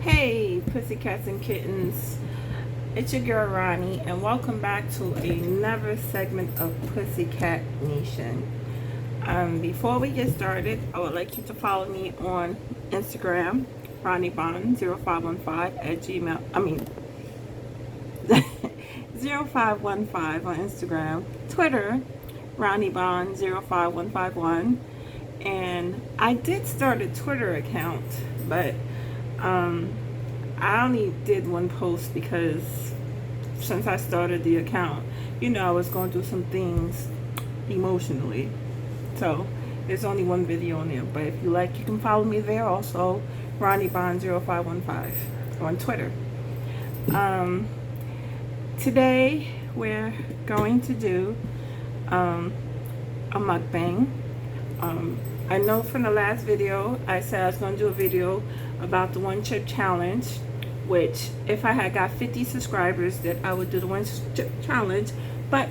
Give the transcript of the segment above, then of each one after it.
Hey, pussycats and kittens. It's your girl Ronnie, and welcome back to another segment of Pussycat Nation. Before we get started, I would like you to follow me on Instagram, RonnieBond0515 at Gmail. 0515 on Instagram. Twitter, RonnieBond05151. And I did start a Twitter account, but I only did one post because since I started the account, I was going through some things emotionally. So there's only one video on there. But if you like, you can follow me there also, RonnieBond0515 on Twitter. Today we're going to do a mukbang. I know from the last video I said I was going to do a video about the one chip challenge, which if I had got 50 subscribers that I would do the one chip challenge, but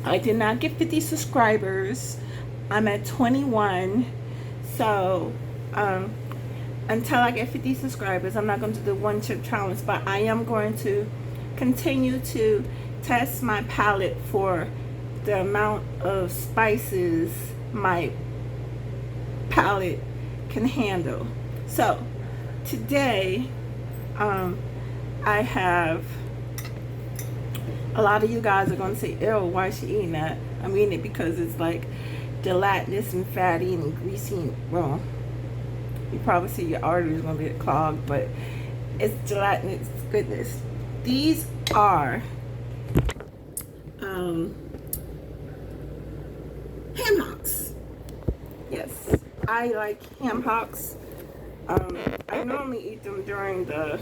I did not get 50 subscribers. I'm at 21, so until I get 50 subscribers I'm not going to do the one chip challenge, but I am going to continue to test my palate for the amount of spices my palate can handle. So today I have, a lot of you guys are going to say, ew, why is she eating that? I'm eating it because it's like gelatinous and fatty and greasy and, well, you probably see your arteries going to be clogged, but it's gelatinous goodness. These are ham hocks. Yes, I like ham hocks. I normally eat them during the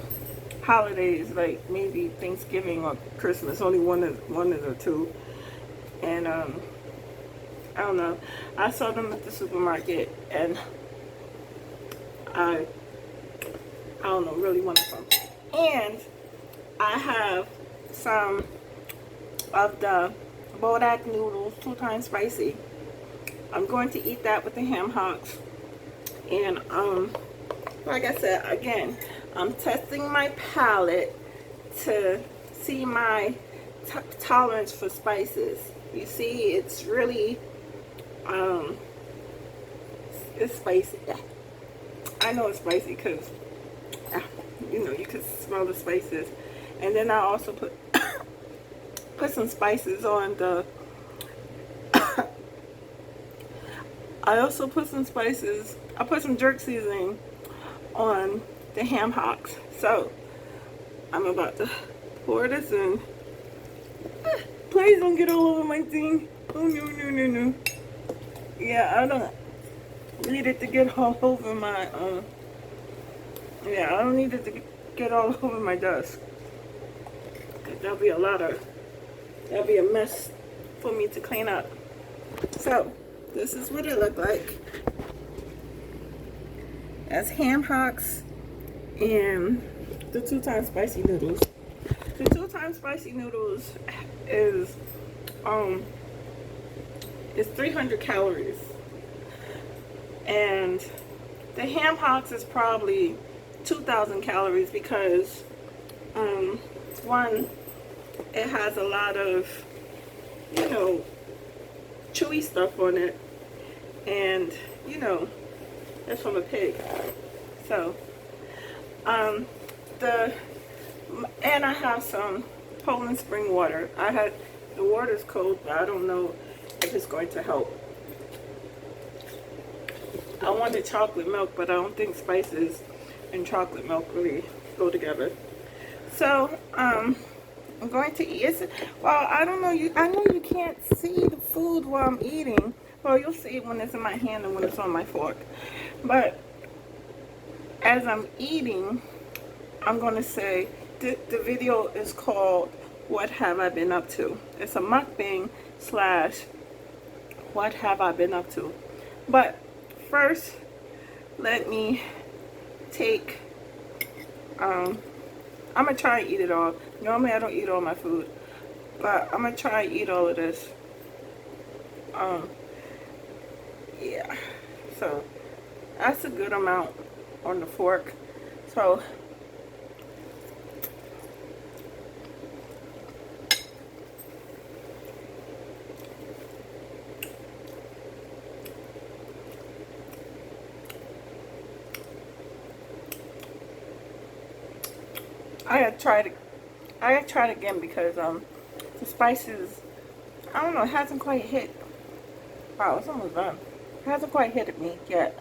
holidays, like maybe Thanksgiving or Christmas. Only one or two. And I don't know. I saw them at the supermarket, and I don't know, really wanted some. And I have some of the budak noodles, 2 times spicy. I'm going to eat that with the ham hocks. And like I said, again, I'm testing my palate to see my tolerance for spices. You see, it's really it's spicy. I know it's spicy because you can smell the spices. And then I also put some spices on the I also put some spices. I put some jerk seasoning on the ham hocks. So I'm about to pour this in. Please don't get all over my thing. Oh no. Yeah, I don't need it to get all over my yeah, I don't need it to get all over my desk. Cause that'll be a mess for me to clean up. So this is what it looked like. That's ham hocks and the 2 times spicy noodles. The 2 times spicy noodles is 300 calories, and the ham hocks is probably 2,000 calories because one, it has a lot of chewy stuff on it, and that's from a pig. So and I have some Poland spring water. The water's cold, but I don't know if it's going to help. I wanted chocolate milk, but I don't think spices and chocolate milk really go together. So I'm going to eat. Well, I don't know. I know you can't see the food while I'm eating. Well, you'll see it when it's in my hand and when it's on my fork. But as I'm eating, I'm going to say the video is called What Have I Been Up To? It's a mukbang / What Have I Been Up To? But first, let me take, I'm going to try and eat it all. Normally I don't eat all my food, but I'm going to try and eat all of this. Yeah, so that's a good amount on the fork. So I had tried it. I had tried again because the spices, I don't know, it hasn't quite hit. Wow, it's almost done. It hasn't quite hit me yet.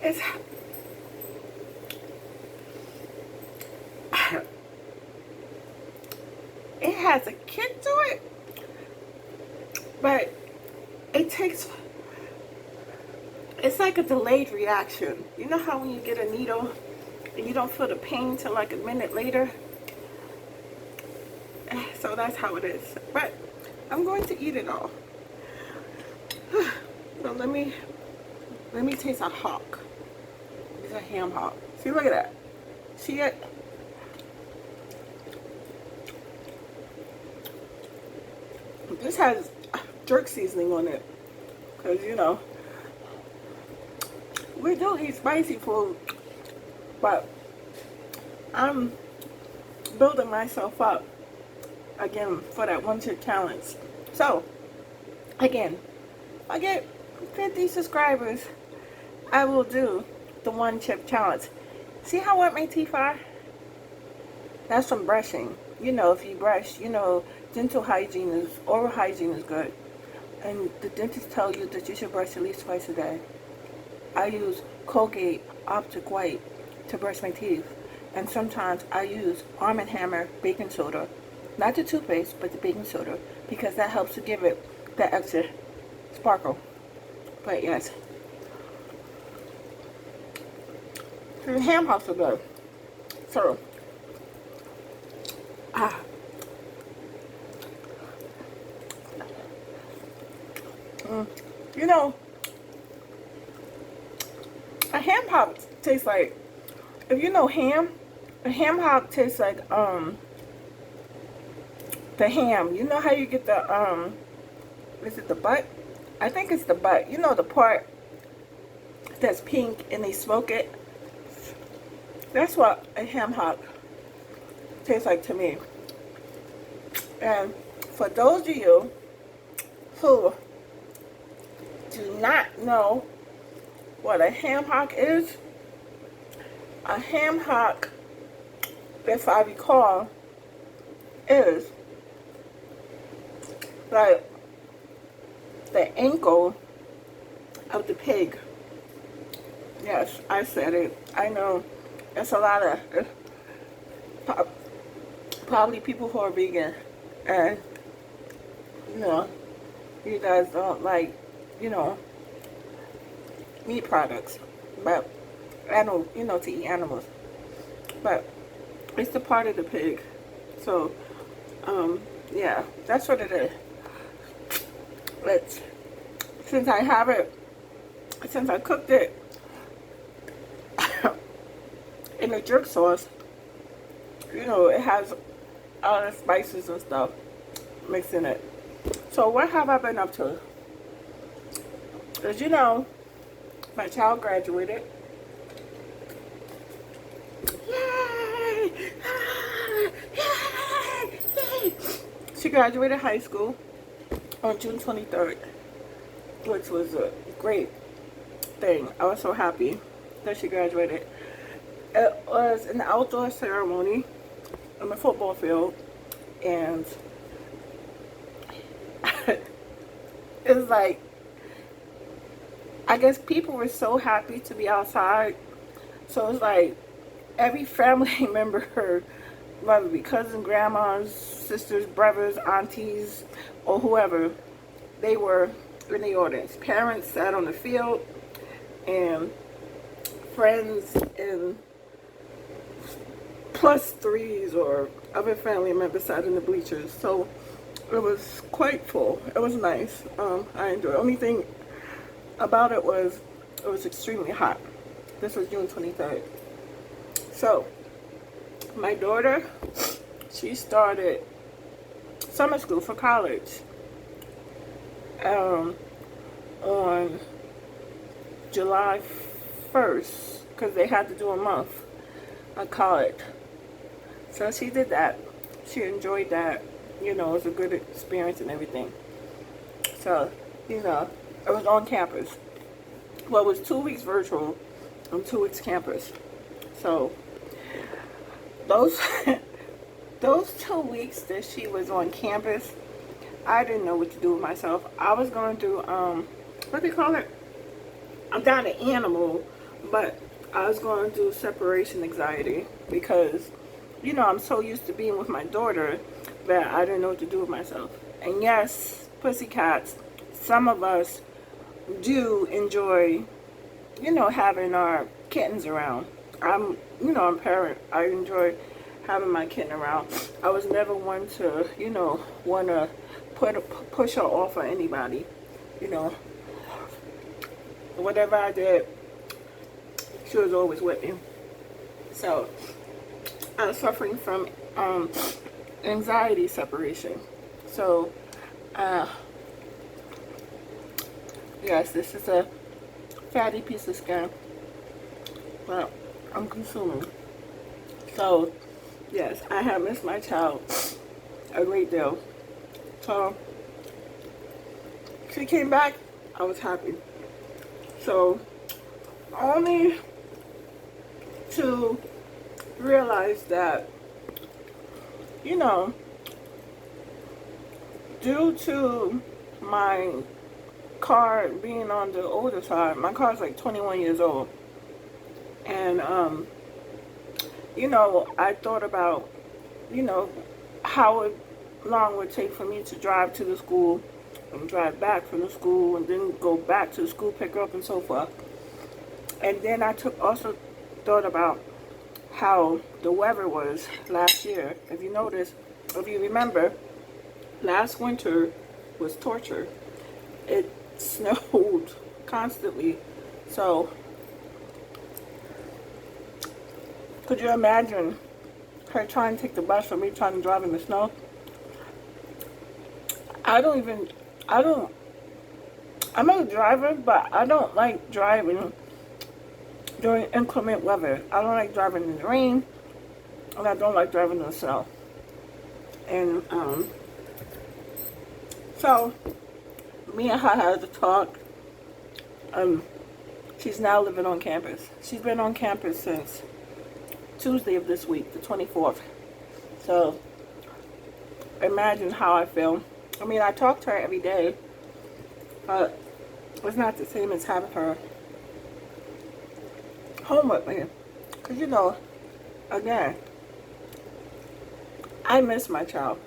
It's it has a kick to it, but it takes, it's like a delayed reaction. You know how when you get a needle and you don't feel the pain till like a minute later? So that's how it is. But I'm going to eat it all. So let me taste a hock. It's a ham hock. See, look at that. See it? This has jerk seasoning on it. Because, you know, we do eat spicy food. But I'm building myself up again for that 1 chip challenge. So, again, if I get 50 subscribers, I will do the 1 chip challenge. See how wet my teeth are? That's from brushing. You know, if you brush, you know, dental hygiene is, oral hygiene is good. And the dentist tells you that you should brush at least twice a day. I use Colgate Optic White to brush my teeth. And sometimes I use Arm & Hammer baking soda. Not the toothpaste, but the baking soda. Because that helps to give it that extra sparkle. But yes. The ham hocks are good. So, you know, a ham hock tastes like, if you know ham, a ham hock tastes like the ham. You know how you get the is it the butt? I think it's the butt. You know the part that's pink and they smoke it? That's what a ham hock tastes like to me. And for those of you who do not know what a ham hock is, a ham hock, if I recall, is like the ankle of the pig. Yes, I said it. I know it's a lot of probably people who are vegan, and you know, you guys don't like, you know, meat products, but animal, you know, to eat animals. But it's the part of the pig. So, yeah, that's what it is. But since I have it, since I cooked it in the jerk sauce, you know, it has all the spices and stuff mixed in it. So what have I been up to? As you know, my child graduated. Yay! Yay! Yay! She graduated high school on June 23rd, which was a great thing. I was so happy that she graduated. It was an outdoor ceremony on the football field, and it was like, I guess people were so happy to be outside. So it's like every family member, whether it be cousins, grandmas, sisters, brothers, aunties, or whoever, they were in the audience. Parents sat on the field, and friends and plus threes or other family members sat in the bleachers. So it was quite full. It was nice. I enjoyed it. Only thing about it was extremely hot. This was June 23rd. So, my daughter, she started summer school for college on July 1st, because they had to do a month of college. So she did that. She enjoyed that. You know, it was a good experience and everything. So, you know, it was on campus. Well, it was 2 weeks virtual and 2 weeks campus. So, those those 2 weeks that she was on campus, I didn't know what to do with myself. I was going through, what do they call it? I'm not an animal, but I was going through separation anxiety because, you know, I'm so used to being with my daughter that I didn't know what to do with myself. And yes, pussycats, some of us do enjoy, you know, having our kittens around. I'm a parent. I enjoy having my kitten around. I was never one to, you know, want to push her off on anybody. You know, whatever I did, she was always with me. So, I was suffering from anxiety separation. So, yes, this is a fatty piece of skin that I'm consuming. So, yes, I have missed my child a great deal. So, she came back, I was happy. So, only to realize that, you know, due to my car being on the older side, my car's like 21 years old. And, you know, I thought about, you know, how long it would take for me to drive to the school and drive back from the school and then go back to the school, pick her up and so forth. And then I also thought about how the weather was last year. If you notice, if you remember, last winter was torture. It snowed constantly. So, could you imagine her trying to take the bus or me trying to drive in the snow? I'm a driver, but I don't like driving during inclement weather. I don't like driving in the rain, and I don't like driving in the snow. And, so, me and her had to talk. She's now living on campus. She's been on campus since Tuesday of this week, the 24th. So, imagine how I feel. I mean, I talk to her every day, but it's not the same as having her home with me. Because, you know, again, I miss my child.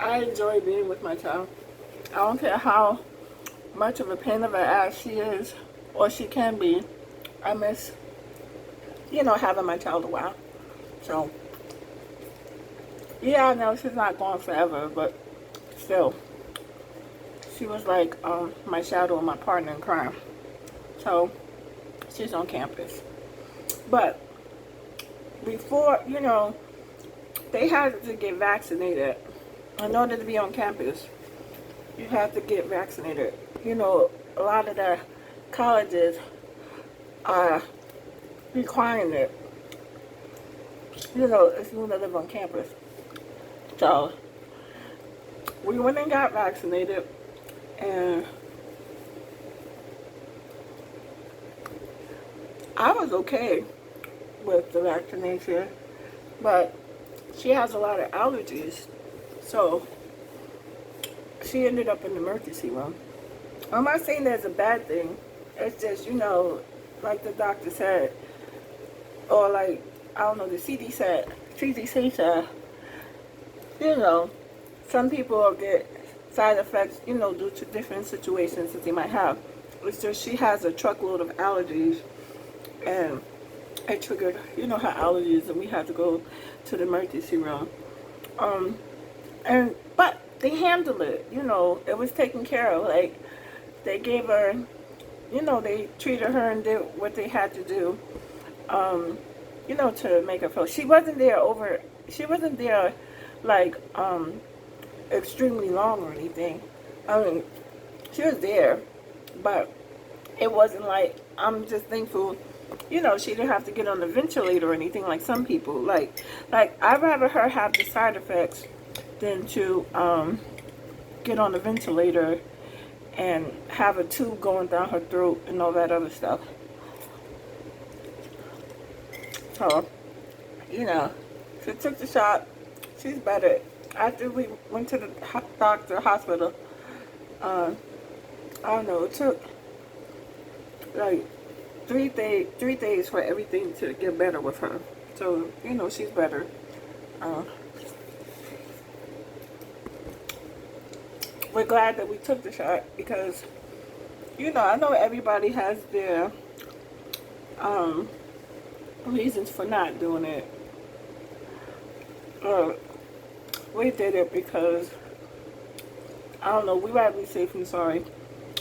I enjoy being with my child. I don't care how much of a pain of an ass she is, or she can be. I miss, you know, having my child a while. So, yeah, I know she's not gone forever, but still, she was like my shadow and my partner in crime. So, she's on campus. But, before, you know, they had to get vaccinated. In order to be on campus, you have to get vaccinated. You know, a lot of the colleges are requiring it, you know, if you want to live on campus. So, we went and got vaccinated, and I was okay with the vaccination, but she has a lot of allergies, so she ended up in the emergency room. I'm not saying that's a bad thing. It's just, you know, like the doctor said, or like, I don't know, the CDC said, you know, some people get side effects, you know, due to different situations that they might have. It's just she has a truckload of allergies, and it triggered, you know, her allergies, and we had to go to the emergency room. But they handled it, you know, it was taken care of. Like, they gave her, you know, they treated her and did what they had to do, you know, to make her feel. She wasn't there like, extremely long or anything. I mean, she was there, but it wasn't like, I'm just thankful, you know, she didn't have to get on the ventilator or anything like some people. Like I'd rather her have the side effects than to get on the ventilator and have a tube going down her throat and all that other stuff. So, you know, she took the shot. She's better. After we went to the hospital, I don't know, it took like 3 days for everything to get better with her. So, you know, she's better. We're glad that we took the shot because, you know, I know everybody has their reasons for not doing it. We did it because, I don't know, we rather be safe than sorry.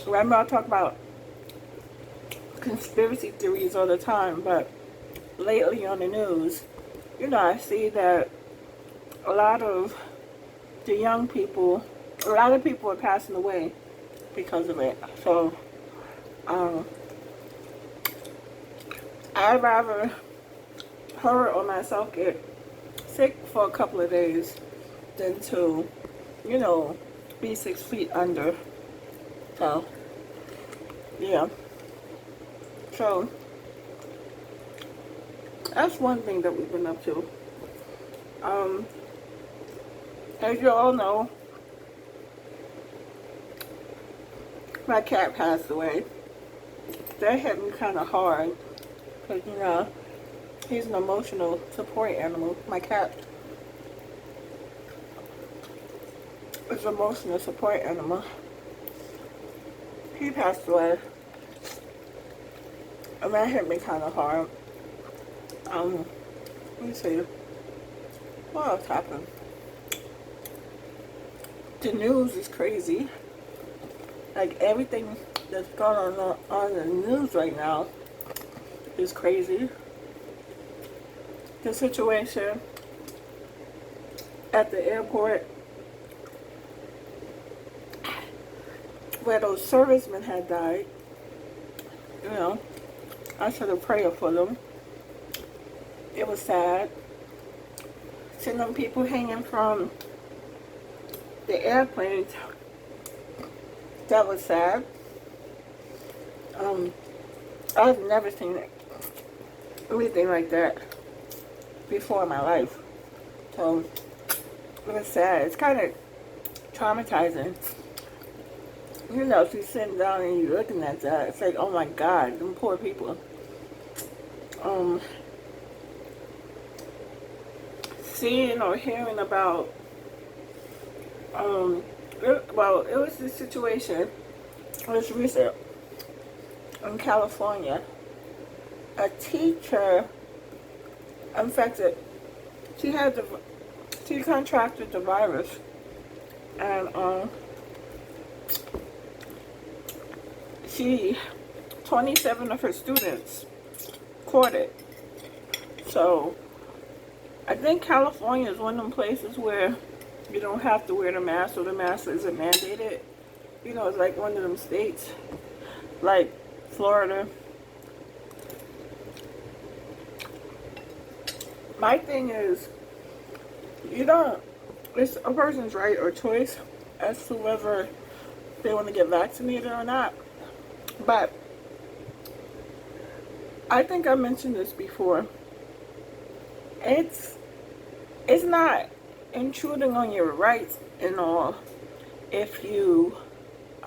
Remember, I talk about conspiracy theories all the time, but lately on the news, you know, I see that a lot of the young people, a lot of people are passing away because of it. So, I'd rather her or myself get sick for a couple of days than to, you know, be 6 feet under. So, yeah. So, that's one thing that we've been up to. As you all know, my cat passed away. That hit me kind of hard because, you know, he's an emotional support animal. My cat is an emotional support animal. He passed away. And that hit me kind of hard. Let me see. What else happened? The news is crazy. Like, everything that's going on the news right now is crazy. The situation at the airport where those servicemen had died, you know, I said a prayer for them. It was sad. Seeing them people hanging from the airplanes, that was sad. I've never seen anything like that before in my life. So, it was sad. It's kind of traumatizing. You know, if you're sitting down and you're looking at that, it's like, oh my God, them poor people. Seeing or hearing about, it was this situation, it was recent, in California. A teacher infected, she contracted the virus, and, 27 of her students caught it. So, I think California is one of them places where you don't have to wear the mask, or the mask isn't mandated. You know, it's like one of them states, like Florida. My thing is, it's a person's right or choice as to whether they want to get vaccinated or not. But I think I mentioned this before. It's not intruding on your rights and all if you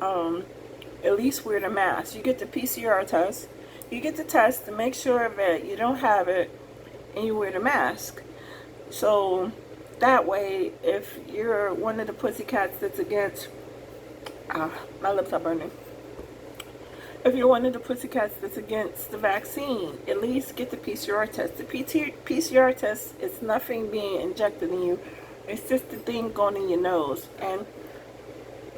at least wear the mask. You get the PCR test. You get the test to make sure that you don't have it, and you wear the mask. So that way, if you're one of the pussycats that's against, my lips are burning. If you're one of the pussycats that's against the vaccine, at least get the PCR test. The PCR test is nothing being injected in you It's just the thing going in your nose. And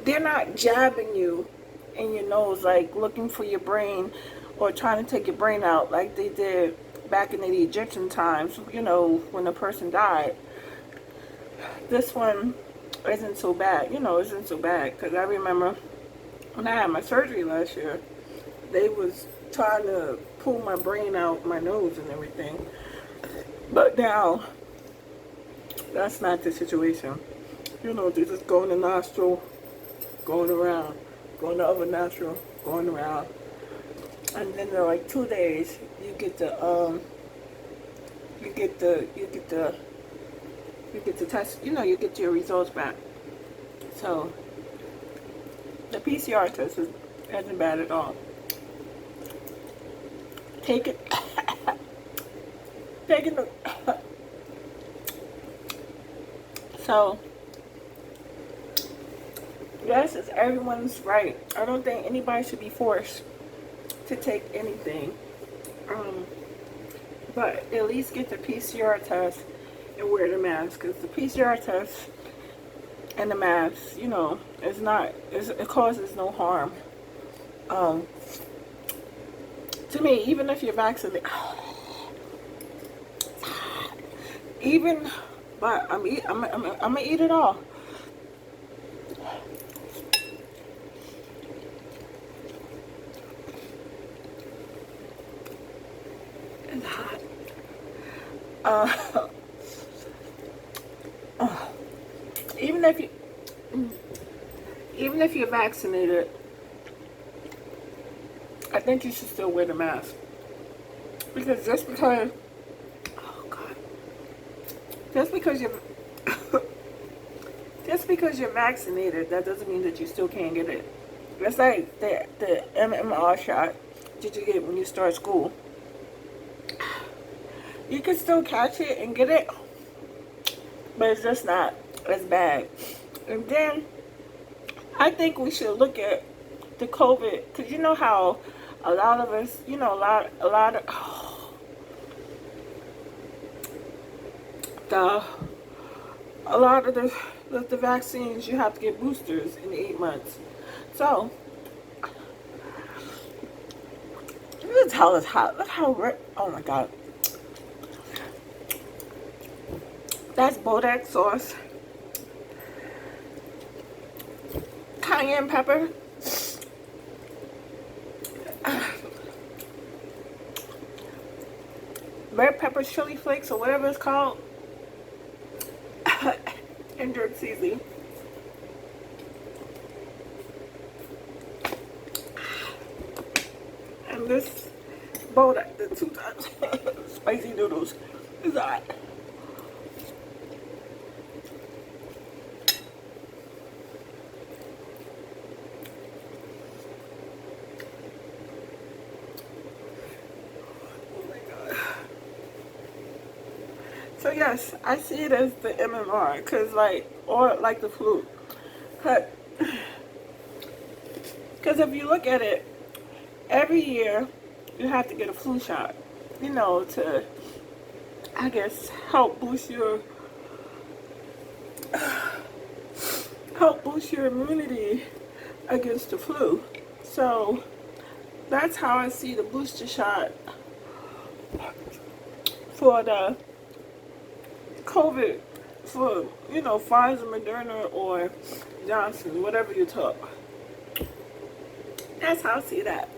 they're not jabbing you in your nose, like looking for your brain or trying to take your brain out like they did back in the Egyptian times, you know, when a person died. This one isn't so bad, you know, isn't so bad. Because I remember when I had my surgery last year, they was trying to pull my brain out my nose and everything. But now, that's not the situation. You know, they just go in the nostril, going around, going the other nostril, going around. And then in like 2 days, you get the test, you know, you get your results back. So, the PCR test isn't bad at all. Take it, taking the, so, yes, it's everyone's right. I don't think anybody should be forced to take anything. But at least get the PCR test and wear the mask. Because the PCR test and the mask, you know, it causes no harm. To me, even if you're vaccinated, but I'm gonna eat it all. It's hot. Even if you're vaccinated, I think you should still wear the mask. Because just because you're vaccinated, that doesn't mean that you still can't get it. It's like the MMR shot that you get when you start school. You can still catch it and get it, but it's just not as bad. And then I think we should look at the COVID, because you know how a lot of us, you know, a lot of the vaccines, you have to get boosters in 8 months. So you can tell it's hot. Look how red. Oh my god. That's budak sauce, cayenne pepper, red pepper, chili flakes, or whatever it's called, and jerk seasoning. And this budak, the 2 times spicy noodles, is hot. So yes, I see it as the MMR, cause or like the flu, because if you look at it, every year you have to get a flu shot, you know, to, I guess, help boost your immunity against the flu. So that's how I see the booster shot for the COVID, for, you know, Pfizer, Moderna, or Johnson, whatever you took. That's how I see that.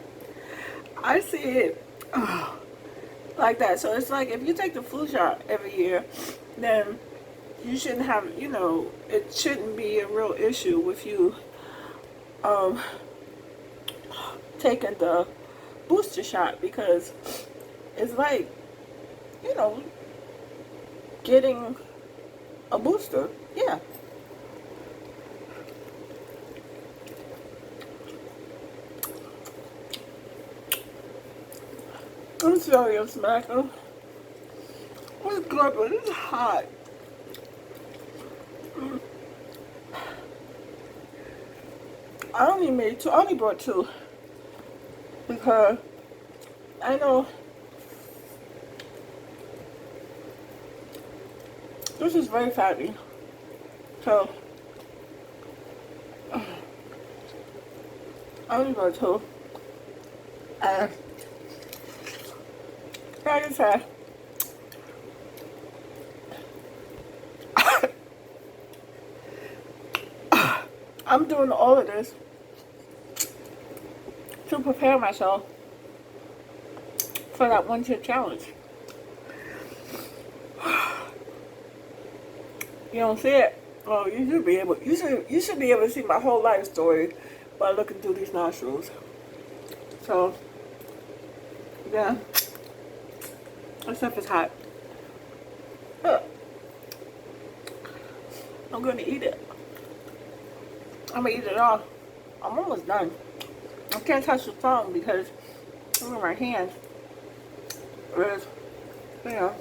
I see it like that. So it's like if you take the flu shot every year, then you shouldn't have, you know, it shouldn't be a real issue with you taking the booster shot, because it's like, you know, getting a booster. Yeah. I'm sorry, I'm smacking. What's good, but it's hot. I only made 2. I only brought 2 because I know this is very fatty. So I was going to like I said, I'm doing all of this to prepare myself for that 1-year challenge. You don't see it? Well, you should be able. You should be able to see my whole life story by looking through these nostrils. So, yeah, that stuff is hot. Look, I'm gonna eat it. I'm gonna eat it all. I'm almost done. I can't touch the phone because I'm in my hands. Whereas, you know.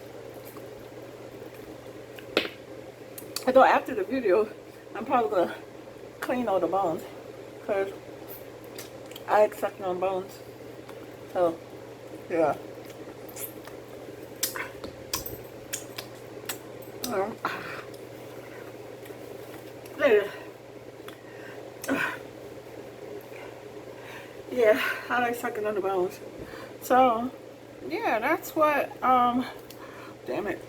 Although after the video, I'm probably gonna clean all the bones because I like sucking on bones. So, yeah. Yeah, I like sucking on the bones. So, yeah, that's what, damn it.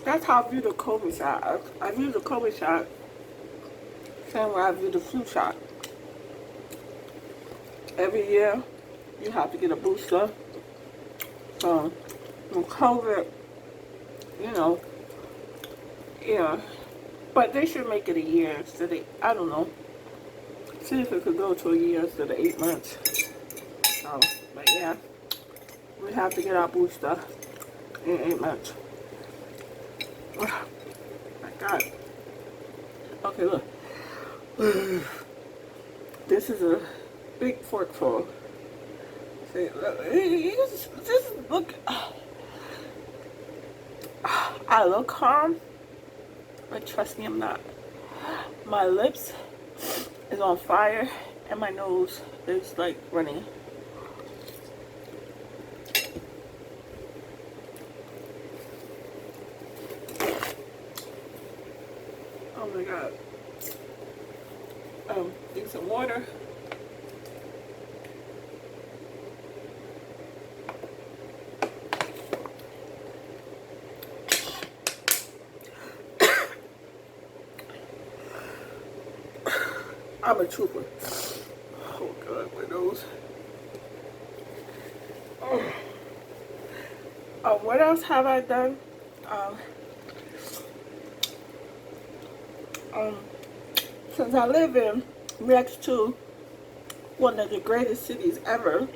That's how I view the COVID shot. I view the COVID shot same way I view the flu shot. Every year, you have to get a booster. So, with COVID, you know, yeah. But they should make it a year instead of, I don't know. See if it could go to a year instead of 8 months. So, but yeah, we have to get our booster in 8 months. Oh my God. Okay, look. This is a big forkful. See, just look. I look calm, but trust me, I'm not. My lips is on fire, and my nose is like running. Oh my God. Need some water. I'm a trooper. Oh God, my nose. What else have I done? Since I live in next to one of the greatest cities ever,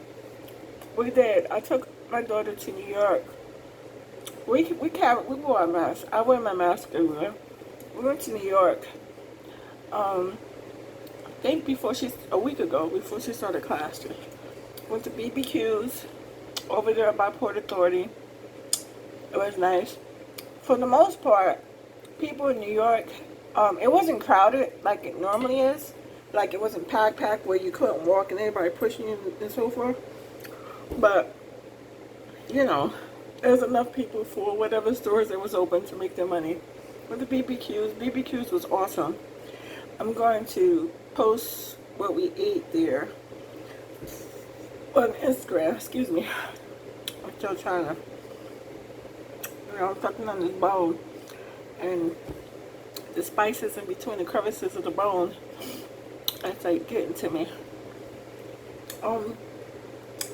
I took my daughter to New York. We wore a mask. I wear my mask everywhere. We went to New York. I think a week ago, before she started class. Went to BBQs over there by Port Authority. It was nice. For the most part, people in New York, it wasn't crowded like it normally is. Like it wasn't packed where you couldn't walk and everybody pushing you and so forth. But, you know, there's enough people for whatever stores that was open to make their money. With the BBQs was awesome. I'm going to post what we ate there on Instagram. Excuse me. I'm still trying to, I'm sucking on this bone, and the spices in between the crevices of the bone, it's like getting to me.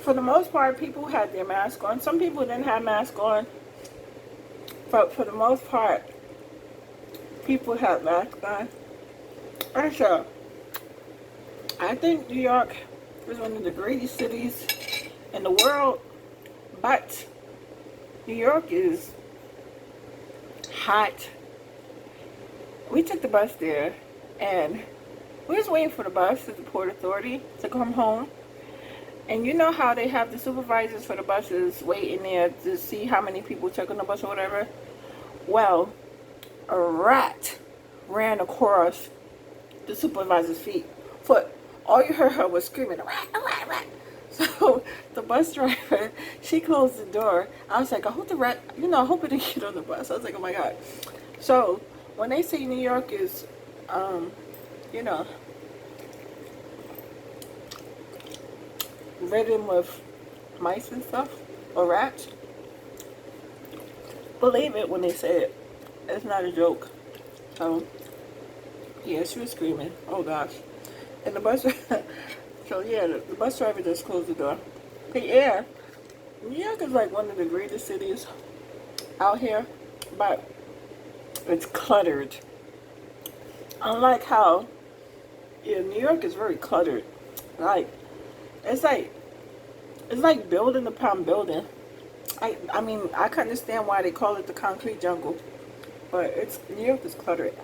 For the most part, people had their mask on. Some people didn't have masks on, but for the most part, people had masks on. And so, I think New York is one of the greatest cities in the world, but New York is hot. We took the bus there, and we was waiting for the bus at the Port Authority to come home. And you know how they have the supervisors for the buses waiting there to see how many people took on the bus or whatever? Well, a rat ran across the supervisor's foot. All you heard her was screaming, a rat, a rat, a rat. So the bus driver, she closed the door. I was like, I hope the rat, I hope it didn't get on the bus. I was like, oh my God. So when they say New York is, you know, ridden with mice and stuff, or rats, believe it when they say it. It's not a joke. So, yeah, she was screaming. Oh gosh. And the bus, so yeah, the bus driver just closed the door. But yeah, New York is like one of the greatest cities out here, but it's cluttered. Unlike how, yeah, New York is very cluttered. Like, it's like building upon building. I mean, I can understand why they call it the concrete jungle, but New York is cluttered.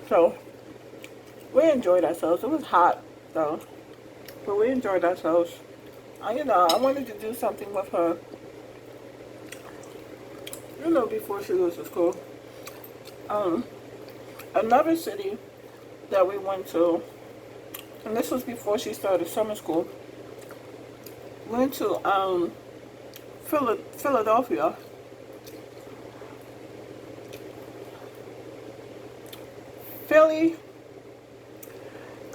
So we enjoyed ourselves. It was hot though, but we enjoyed ourselves. I wanted to do something with her, before she goes to school. Another city that we went to, and this was before she started summer school. Went to Philadelphia. Philly,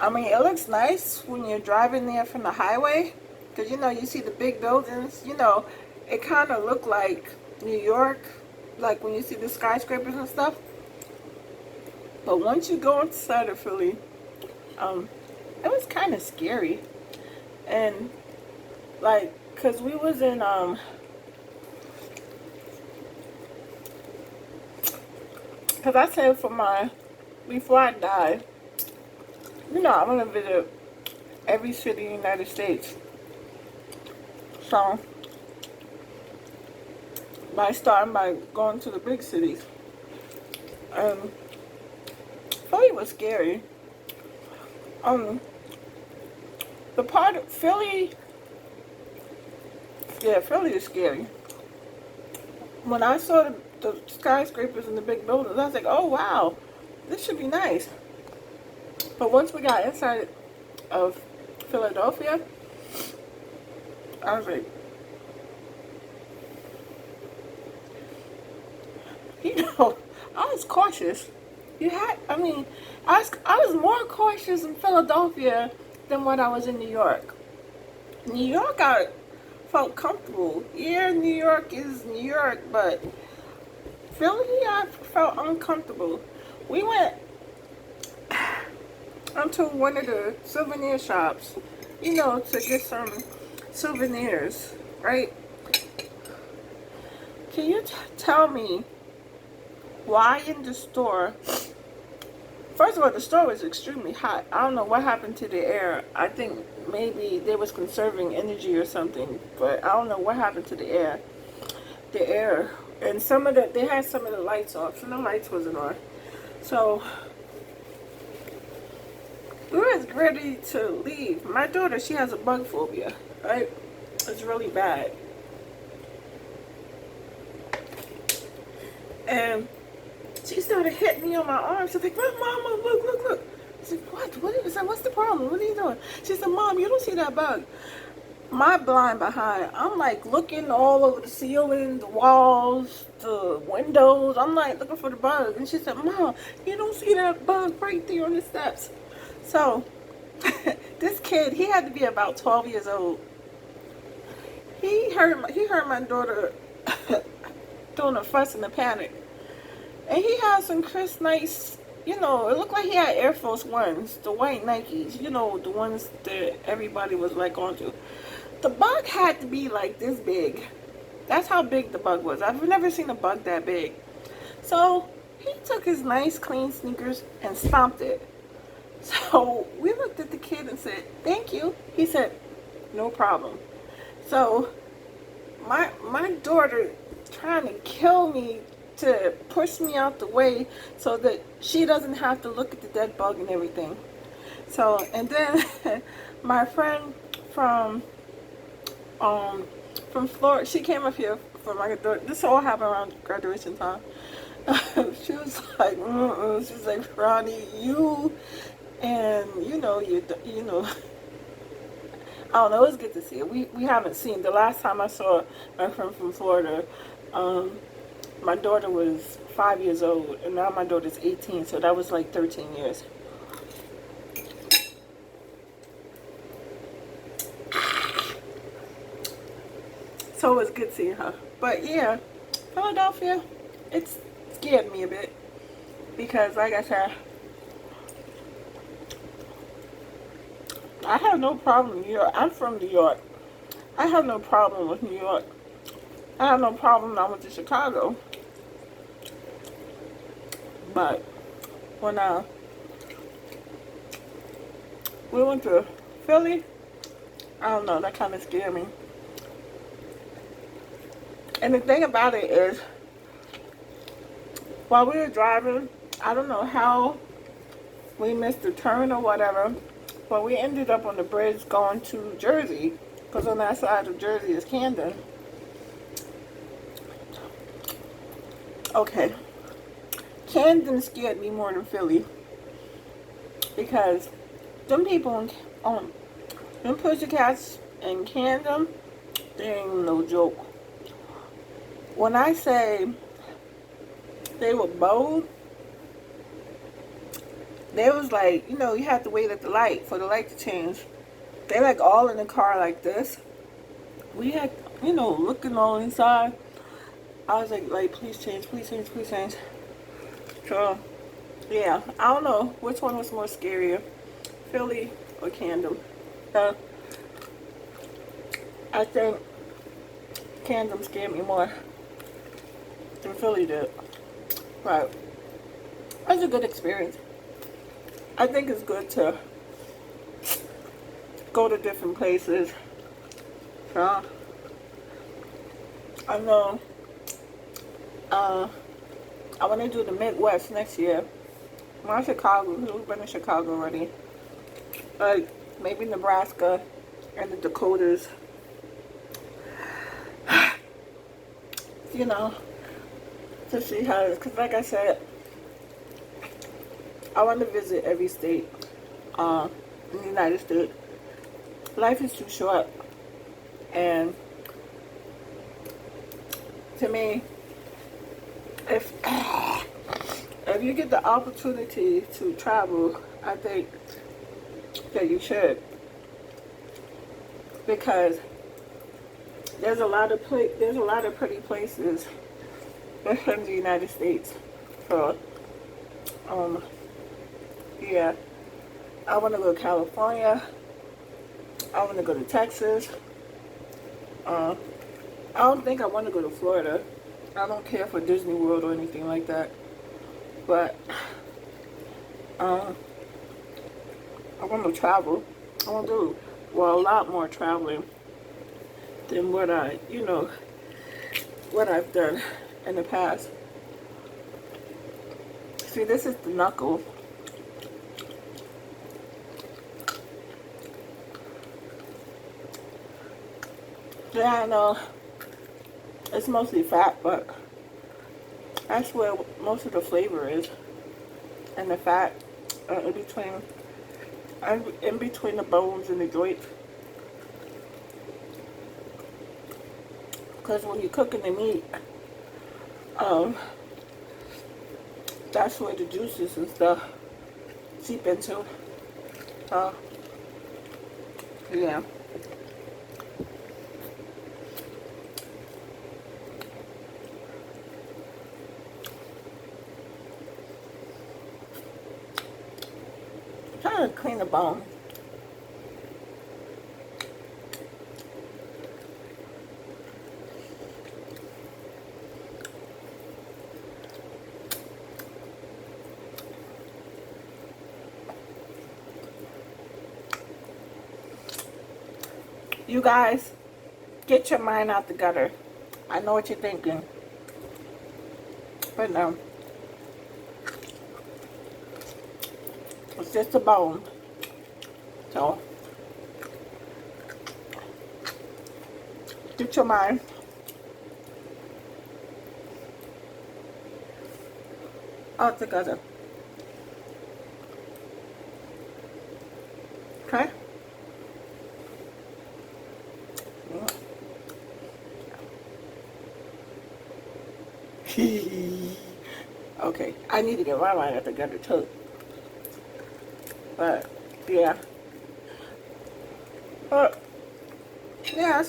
I mean, it looks nice when you're driving there from the highway, because you see the big buildings. It kind of looked like New York, like when you see the skyscrapers and stuff. But once you go inside of Philly, it was kind of scary. And like, cause we was in cause I said before I die, I want to visit every city in the United States. So by starting by going to the big cities, Philly was scary. The part of Philly, yeah, Philly is scary. When I saw the skyscrapers and the big buildings, I was like, oh wow, this should be nice. But once we got inside of Philadelphia, I was like, I was cautious. I was more cautious in Philadelphia than when I was in New York. New York, I felt comfortable. Yeah, New York is New York, but Philly, I felt uncomfortable. We went into one of the souvenir shops, to get some souvenirs, right? Can you tell me why in the store? First of all, the store was extremely hot. I don't know what happened to the air. I think maybe they was conserving energy or something, but I don't know what happened to the air. The air. And they had some of the lights off, and the lights wasn't on. So we was ready to leave. My daughter, she has a bug phobia, right? It's really bad. And she started hitting me on my arm. She's like, Mama, look. I said, what's the problem? What are you doing? She said, Mom, you don't see that bug. My blind behind, I'm like looking all over the ceiling, the walls, the windows. I'm like looking for the bug. And she said, Mom, you don't see that bug right there on the steps. So this kid, he had to be about 12 years old. He heard my daughter doing a fuss and a panic. And he had some crisp, nice, it looked like he had Air Force Ones, the white Nikes, the ones that everybody was like on to. The bug had to be like this big. That's how big the bug was. I've never seen a bug that big. So he took his nice, clean sneakers and stomped it. So we looked at the kid and said, thank you. He said, no problem. So my daughter trying to kill me to push me out the way so that she doesn't have to look at the dead bug and everything. So, and then my friend from Florida, she came up here for my daughter. This all happened around graduation time. She was like, she was like, Ronnie, you And you know, I don't know. It was good to see it. We haven't seen. The last time I saw my friend from Florida, um, my daughter was 5 years old, and now my daughter's 18. So that was like 13 years. So it was good seeing her. But yeah, Philadelphia, it scared me a bit because, like I said, I have no problem in New York. I'm from New York. I have no problem with New York. I have no problem when I went to Chicago. But when we went to Philly, I don't know, that kind of scared me. And the thing about it is, while we were driving, I don't know how we missed a turn or whatever, but we ended up on the bridge going to Jersey, because on that side of Jersey is Camden. Okay, Camden scared me more than Philly, because them people on them pussycats in Camden, they ain't no joke. When I say they were bold, they was like, you know, you have to wait at the light for the light to change. They like all in the car like this. We had, you know, looking all inside. I was like, please change, please change, please change. So, yeah, I don't know which one was more scarier, Philly or Camden. I think Camden scared me more than Philly did. But it was a good experience. I think it's good to go to different places. So, I know I want to do the Midwest next year. Not Chicago, we've been in Chicago already. Like maybe Nebraska and the Dakotas. You know, to see how it is. Because like I said, I want to visit every state in the United States. Life is too short. And to me, if you get the opportunity to travel, I think that you should, because there's a lot of pretty places in the United States. So yeah, I want to go to California. I want to go to Texas. I don't think I want to go to Florida. I don't care for Disney World or anything like that. But I want to travel. I want to do, well, a lot more traveling than what what I've done in the past. See, this is the knuckle. Yeah, I know it's mostly fat, but that's where most of the flavor is, and the fat in between the bones and the joints. Because when you're cooking the meat, that's where the juices and stuff seep into. Yeah. Trying to clean the bone. You guys, get your mind out the gutter. I know what you're thinking, but no. It's just a bone. So, get your mind out the gutter. Okay, I need to get my mind together too. But yeah. But yeah,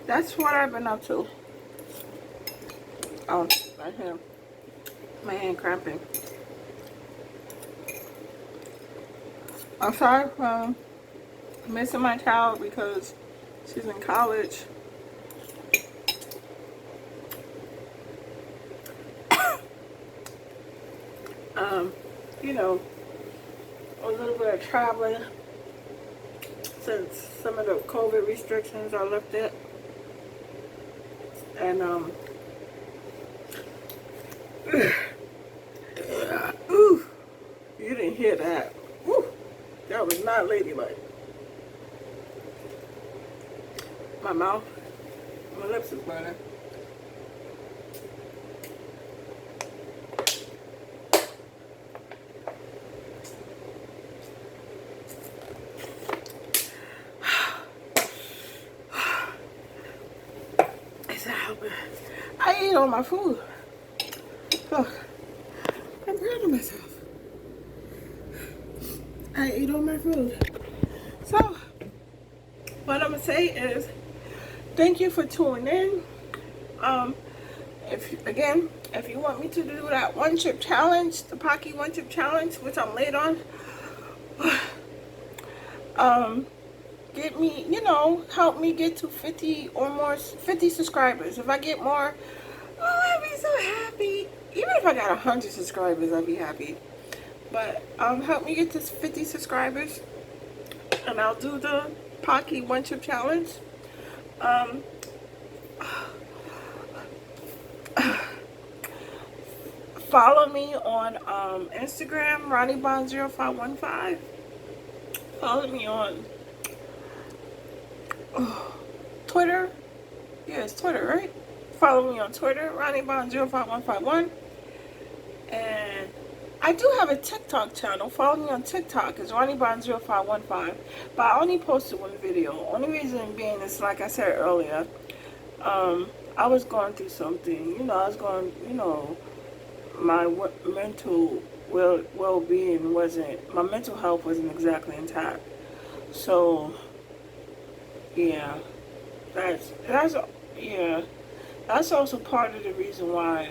that's what I've been up to. Oh, right here. My hand cramping. Aside from missing my child because she's in college, you know, a little bit of traveling since some of the COVID restrictions are lifted. And ooh, you didn't hear that. Woo, that was not ladylike. My mouth, my lips is burning. It's not helping. I ate all my food. Look, I'm proud of myself. I ate all my food. So, what I'm gonna say is, thank you for tuning in. If you want me to do that one chip challenge, the Pocky one chip challenge, which I'm late on, get me, help me get to 50 or more, 50 subscribers. If I get more, oh, I'd be so happy. Even if I got 100 subscribers, I'd be happy. But help me get to 50 subscribers, and I'll do the Pocky one chip challenge. Follow me on Instagram, RonnieBond0515. Follow me on Twitter. Yeah, it's Twitter, right? Follow me on Twitter, RonnieBond05151. And I do have a TikTok channel. Follow me on TikTok. It's RonnieBond0515. But I only posted one video. Only reason being is, like I said earlier, I was going through something. My mental well-being my mental health wasn't exactly intact. So yeah, that's also part of the reason why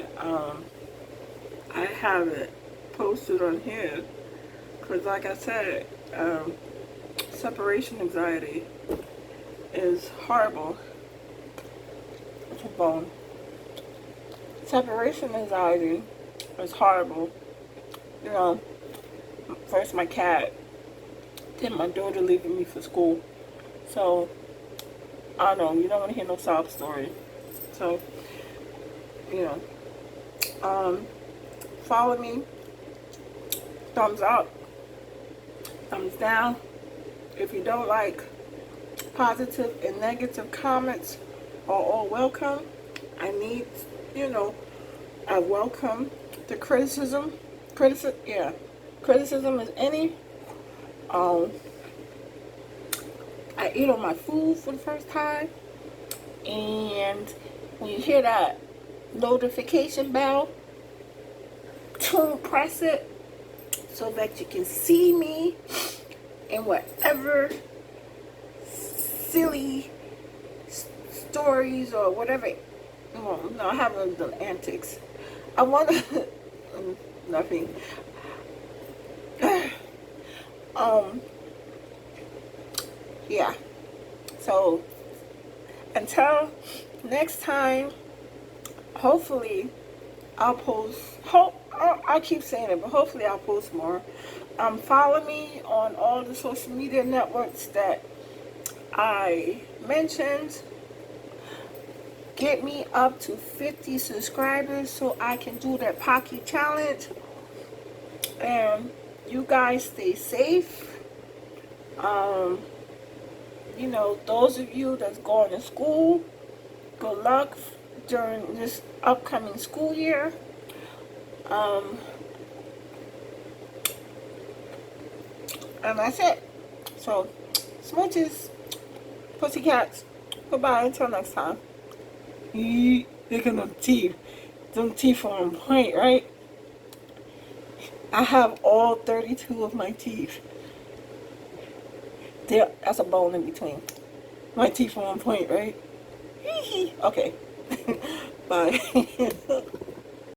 I haven't posted on here, because like I said, separation anxiety is horrible. It's a bone. Separation anxiety is horrible. First my cat, then my daughter leaving me for school. So I don't know, you don't want to hear no sob story. So, follow me. Thumbs up, thumbs down. If you don't like, positive and negative comments are all welcome. I need, I welcome the criticism. Criticism is any. I ate on my food for the first time, and when you hear that notification bell, press it so that you can see me in whatever silly stories or whatever. No, I haven't done antics. I want to nothing. Yeah. So until next time, hopefully I'll post. I keep saying it, but hopefully I'll post more. Follow me on all the social media networks that I mentioned. Get me up to 50 subscribers so I can do that Pocky challenge. And you guys stay safe. Those of you that's going to school, good luck during this upcoming school year. And that's it. So, smooches, pussycats. Goodbye until next time. Look at them teeth. Them teeth are on point, right? I have all 32 of my teeth. That's a bone in between. My teeth are on point, right? Okay. Bye.